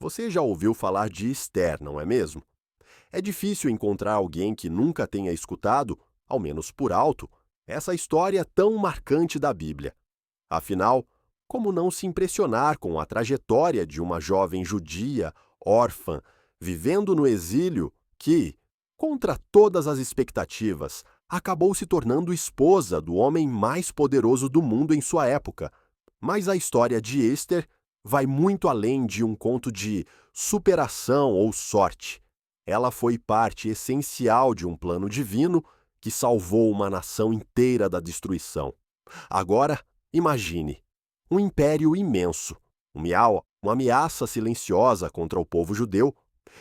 Você já ouviu falar de Esther, não é mesmo? É difícil encontrar alguém que nunca tenha escutado, ao menos por alto, essa história tão marcante da Bíblia. Afinal, como não se impressionar com a trajetória de uma jovem judia, órfã, vivendo no exílio, que, contra todas as expectativas, acabou se tornando esposa do homem mais poderoso do mundo em sua época? Mas a história de Esther vai muito além de um conto de superação ou sorte. Ela foi parte essencial de um plano divino que salvou uma nação inteira da destruição. Agora, imagine um império imenso, uma ameaça silenciosa contra o povo judeu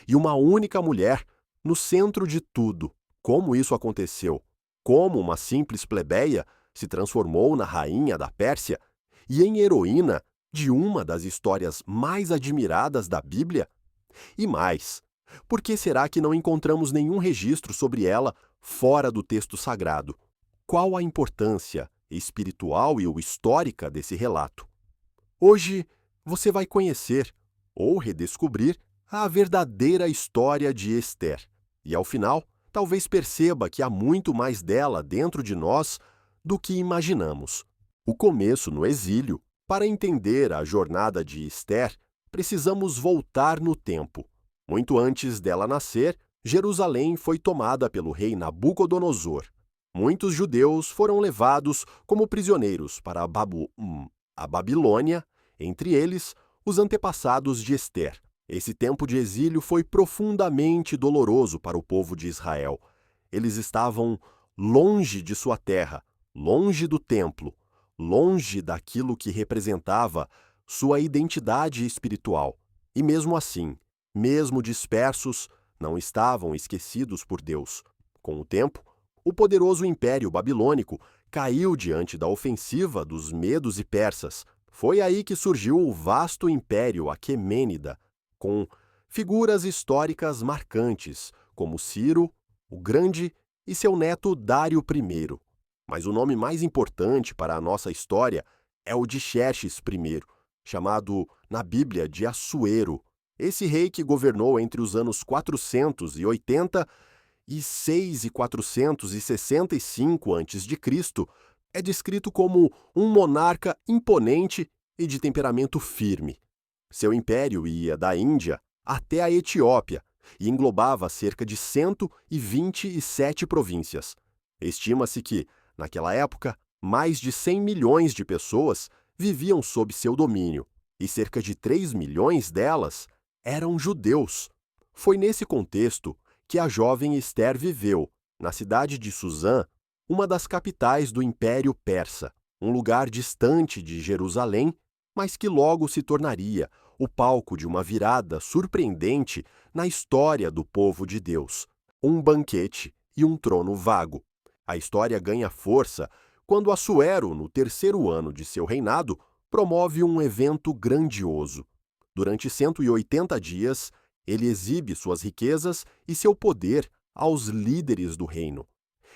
e uma única mulher no centro de tudo. Como isso aconteceu? Como uma simples plebeia se transformou na rainha da Pérsia e em heroína de uma das histórias mais admiradas da Bíblia? E mais, por que será que não encontramos nenhum registro sobre ela fora do texto sagrado? Qual a importância espiritual e ou histórica desse relato? Hoje você vai conhecer ou redescobrir a verdadeira história de Esther. E ao final, talvez perceba que há muito mais dela dentro de nós do que imaginamos. O começo no exílio. Para entender a jornada de Esther, precisamos voltar no tempo. Muito antes dela nascer, Jerusalém foi tomada pelo rei Nabucodonosor. Muitos judeus foram levados como prisioneiros para a Babilônia, entre eles os antepassados de Esther. Esse tempo de exílio foi profundamente doloroso para o povo de Israel. Eles estavam longe de sua terra, longe do templo, longe daquilo que representava sua identidade espiritual. E mesmo assim, mesmo dispersos, não estavam esquecidos por Deus. Com o tempo, o poderoso Império Babilônico caiu diante da ofensiva dos medos e persas. Foi aí que surgiu o vasto Império Aquemênida, com figuras históricas marcantes, como Ciro, o Grande, e seu neto Dário I. Mas o nome mais importante para a nossa história é o de Xerxes I, chamado na Bíblia de Assuero. Esse rei que governou entre os anos 486 e 465 a.C., é descrito como um monarca imponente e de temperamento firme. Seu império ia da Índia até a Etiópia e englobava cerca de 127 províncias. Estima-se que, naquela época, mais de 100 milhões de pessoas viviam sob seu domínio, e cerca de 3 milhões delas eram judeus. Foi nesse contexto que a jovem Esther viveu, na cidade de Suzã, uma das capitais do Império Persa, um lugar distante de Jerusalém, mas que logo se tornaria o palco de uma virada surpreendente na história do povo de Deus. Um banquete e um trono vago. A história ganha força quando Assuero, no terceiro ano de seu reinado, promove um evento grandioso. Durante 180 dias, ele exibe suas riquezas e seu poder aos líderes do reino.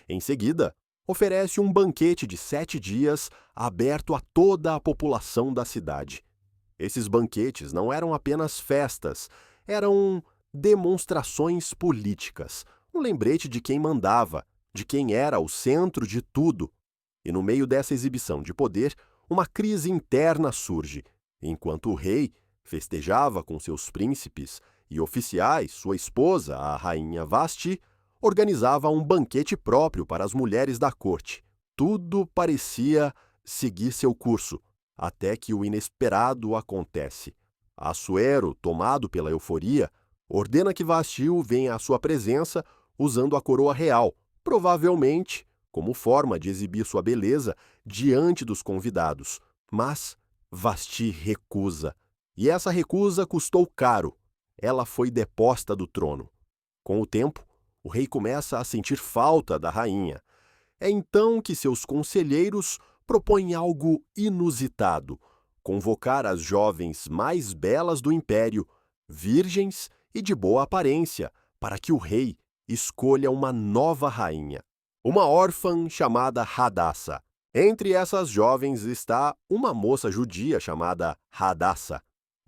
Em seguida, oferece um banquete de 7 dias aberto a toda a população da cidade. Esses banquetes não eram apenas festas, eram demonstrações políticas, um lembrete de quem mandava, de quem era o centro de tudo. E no meio dessa exibição de poder, uma crise interna surge, enquanto o rei festejava com seus príncipes e oficiais, sua esposa, a rainha Vasti, organizava um banquete próprio para as mulheres da corte. Tudo parecia seguir seu curso, até que o inesperado acontece. Assuero, tomado pela euforia, ordena que Vasti venha à sua presença usando a coroa real, provavelmente como forma de exibir sua beleza diante dos convidados. Mas Vasti recusa. E essa recusa custou caro. Ela foi deposta do trono. Com o tempo, o rei começa a sentir falta da rainha. É então que seus conselheiros propõem algo inusitado: convocar as jovens mais belas do império, virgens e de boa aparência, para que o rei escolha uma nova rainha. Uma órfã chamada Hadassa. Entre essas jovens está uma moça judia chamada Hadassa.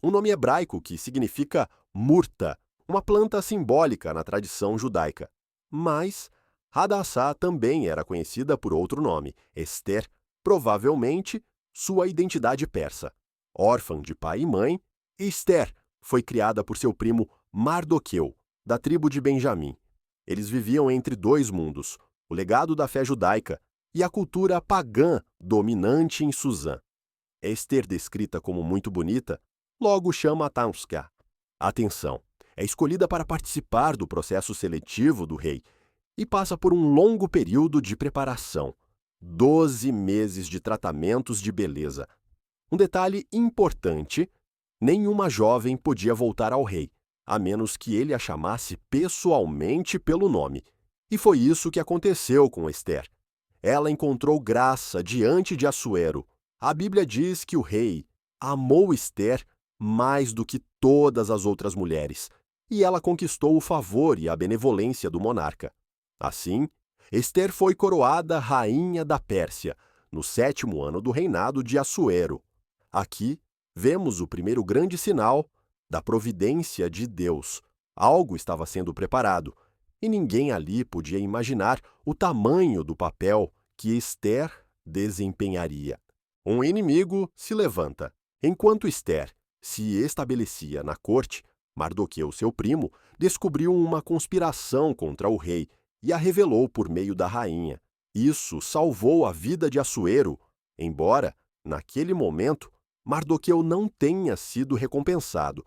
um nome hebraico que significa murta, uma planta simbólica na tradição judaica. Mas Hadassah também era conhecida por outro nome, Ester, provavelmente sua identidade persa. Órfã de pai e mãe, Ester foi criada por seu primo Mardoqueu, da tribo de Benjamim. Eles viviam entre dois mundos, o legado da fé judaica e a cultura pagã dominante em Suzã. Ester, descrita como muito bonita, logo chama a atenção. É escolhida para participar do processo seletivo do rei e passa por um longo período de preparação, 12 meses de tratamentos de beleza. Um detalhe importante: nenhuma jovem podia voltar ao rei, a menos que ele a chamasse pessoalmente pelo nome. E foi isso que aconteceu com Ester. Ela encontrou graça diante de Assuero. A Bíblia diz que o rei amou Ester mais do que todas as outras mulheres, e ela conquistou o favor e a benevolência do monarca. Assim, Ester foi coroada rainha da Pérsia, no 7º ano do reinado de Assuero. Aqui, vemos o primeiro grande sinal da providência de Deus. Algo estava sendo preparado, e ninguém ali podia imaginar o tamanho do papel que Ester desempenharia. Um inimigo se levanta. Enquanto Ester se estabelecia na corte, Mardoqueu, seu primo, descobriu uma conspiração contra o rei e a revelou por meio da rainha. Isso salvou a vida de Assuero, embora, naquele momento, Mardoqueu não tenha sido recompensado.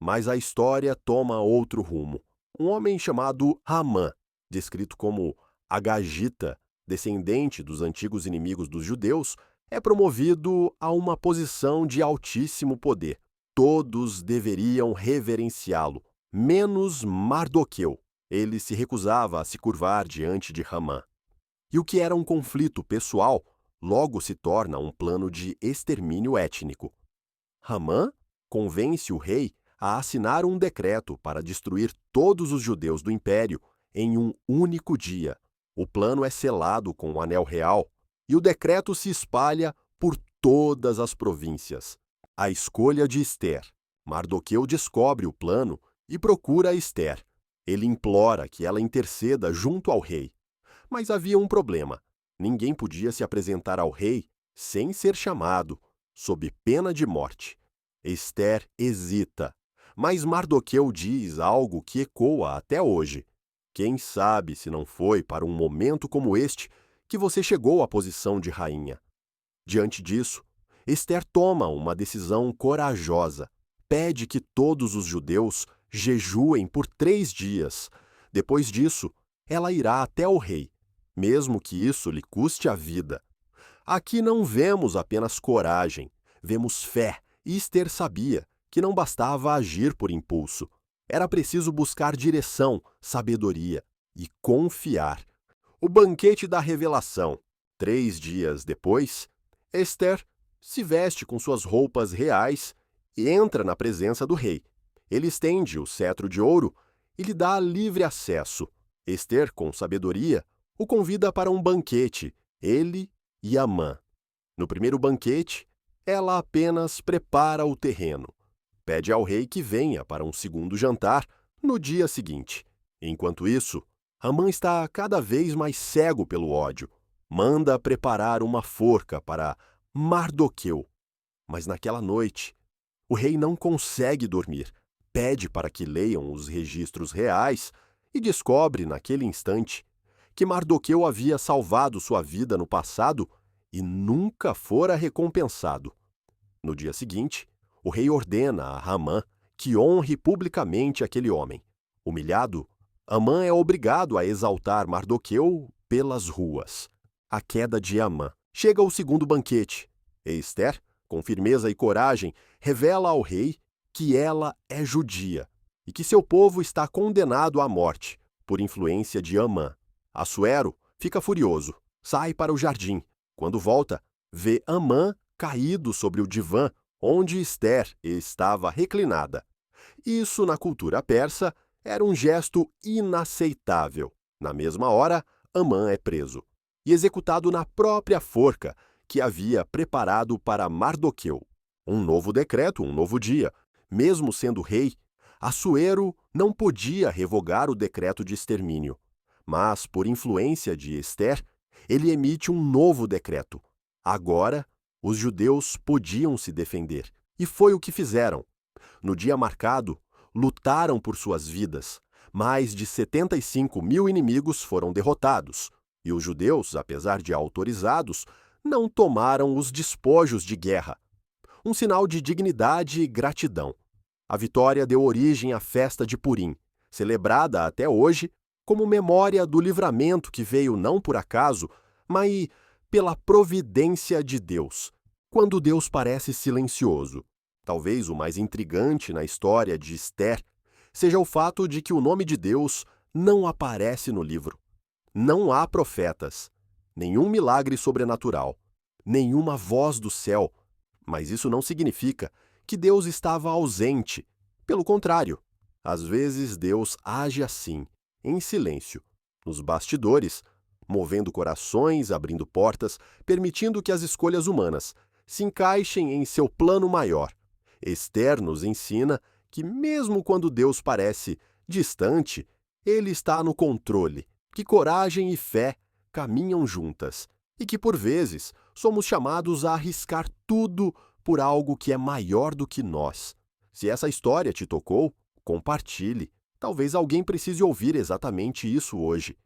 Mas a história toma outro rumo. Um homem chamado Hamã, descrito como Agagita, descendente dos antigos inimigos dos judeus, é promovido a uma posição de altíssimo poder. Todos deveriam reverenciá-lo, menos Mardoqueu. Ele se recusava a se curvar diante de Hamã. E o que era um conflito pessoal, logo se torna um plano de extermínio étnico. Hamã convence o rei a assinar um decreto para destruir todos os judeus do império em um único dia. O plano é selado com o anel real e o decreto se espalha por todas as províncias. A escolha de Ester. Mardoqueu descobre o plano e procura Ester. Ele implora que ela interceda junto ao rei. Mas havia um problema. Ninguém podia se apresentar ao rei sem ser chamado, sob pena de morte. Ester hesita, mas Mardoqueu diz algo que ecoa até hoje. Quem sabe se não foi para um momento como este que você chegou à posição de rainha. Diante disso, Ester toma uma decisão corajosa. Pede que todos os judeus jejuem por 3 dias. Depois disso, ela irá até o rei, mesmo que isso lhe custe a vida. Aqui não vemos apenas coragem, vemos fé. Ester sabia que não bastava agir por impulso. Era preciso buscar direção, sabedoria e confiar. O banquete da revelação. 3 dias depois, Ester se veste com suas roupas reais e entra na presença do rei. Ele estende o cetro de ouro e lhe dá livre acesso. Ester, com sabedoria, o convida para um banquete, ele e Amã. No primeiro banquete, ela apenas prepara o terreno. Pede ao rei que venha para um segundo jantar no dia seguinte. Enquanto isso, Amã está cada vez mais cego pelo ódio. Manda preparar uma forca para Mardoqueu. Mas naquela noite, o rei não consegue dormir. Pede para que leiam os registros reais e descobre, naquele instante, que Mardoqueu havia salvado sua vida no passado e nunca fora recompensado. No dia seguinte, o rei ordena a Amã que honre publicamente aquele homem. Humilhado, Amã é obrigado a exaltar Mardoqueu pelas ruas. A queda de Amã. Chega o segundo banquete. Ester, com firmeza e coragem, revela ao rei que ela é judia e que seu povo está condenado à morte por influência de Amã. Assuero fica furioso, sai para o jardim. Quando volta, vê Amã caído sobre o divã onde Ester estava reclinada. Isso, na cultura persa, era um gesto inaceitável. Na mesma hora, Amã é preso e executado na própria forca que havia preparado para Mardoqueu. Um novo decreto, um novo dia. Mesmo sendo rei, Assuero não podia revogar o decreto de extermínio. Mas, por influência de Ester, ele emite um novo decreto. Agora, os judeus podiam se defender. E foi o que fizeram. No dia marcado, lutaram por suas vidas. Mais de 75 mil inimigos foram derrotados. E os judeus, apesar de autorizados, não tomaram os despojos de guerra. Um sinal de dignidade e gratidão. A vitória deu origem à festa de Purim, celebrada até hoje como memória do livramento que veio não por acaso, mas pela providência de Deus, quando Deus parece silencioso. Talvez o mais intrigante na história de Ester seja o fato de que o nome de Deus não aparece no livro. Não há profetas, nenhum milagre sobrenatural, nenhuma voz do céu, mas isso não significa que Deus estava ausente. Pelo contrário, às vezes Deus age assim, em silêncio, nos bastidores, movendo corações, abrindo portas, permitindo que as escolhas humanas se encaixem em seu plano maior. Ester nos ensina que mesmo quando Deus parece distante, Ele está no controle, que coragem e fé caminham juntas, e que por vezes somos chamados a arriscar tudo por algo que é maior do que nós. Se essa história te tocou, compartilhe. Talvez alguém precise ouvir exatamente isso hoje.